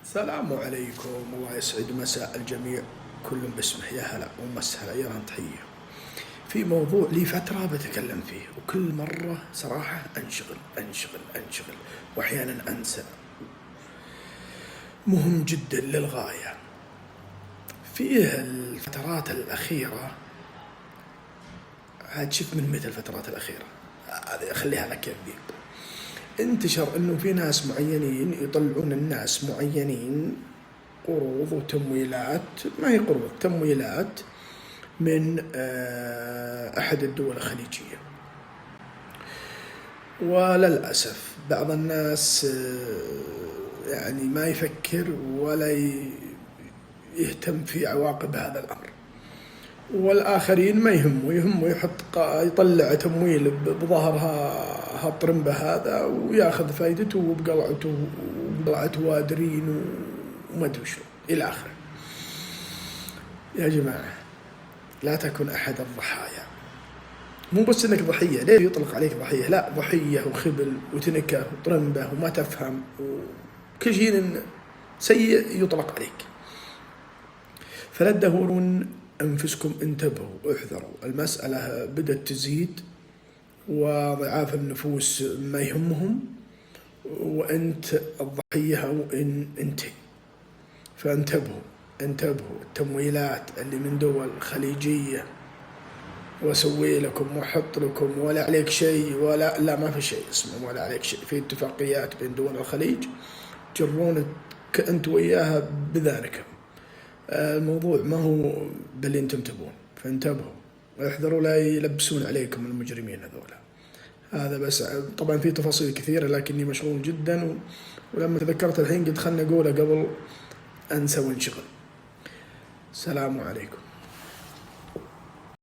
السلام عليكم، الله يسعد مساء الجميع، كل باسمه. يا هلا ومسهلا، يا تحية. في موضوع لي فترة بتكلم فيه، وكل مرة صراحة أنشغل وأحيانا أنسى. مهم جدا للغاية. فيه الفترات الأخيرة، عاد شوف من متى الفترات الأخيرة هذه، خليها لك يا ذيب. انتشر انه في ناس معينين يطلعون الناس معينين قروض وتمويلات، ما هي قروض، تمويلات من احد الدول الخليجية. وللأسف بعض الناس يعني ما يفكر ولا يهتم في عواقب هذا الأمر، والآخرين ما يهمه يطلع تمويل بظهر هالطرمبة هذا وياخذ فايدته وبقلعته وبقلعة وادرين وما ادري شو إلى آخره. يا جماعة، لا تكن أحد الضحايا. مو بس إنك ضحية، ليه يطلق عليك ضحية؟ لا، ضحية وخبل وتنكة وطرمبة وما تفهم وكل شيء سيء يطلق عليك. فلا تدهورون أنفسكم، انتبهوا، احذروا. المسألة بدأت تزيد وضعاف النفوس ما يهمهم، وأنت الضحية وإن أنت. فانتبهوا، التمويلات اللي من دول خليجية وأسوي لكم وأحط لكم ولا عليك شيء، ولا لا، ما في شيء اسمه ولا عليك شيء. في اتفاقيات بين دول الخليج تجرونك أنت وياها بذلك. الموضوع ما هو باللي انتم تبون، فانتبهوا واحذروا لا يلبسون عليكم المجرمين هذولا. هذا بس. طبعا في تفاصيل كثيرة لكني مشغول جدا، ولما تذكرت الحين قلت خلنا نقوله قبل أنسى وانشغل. السلام عليكم.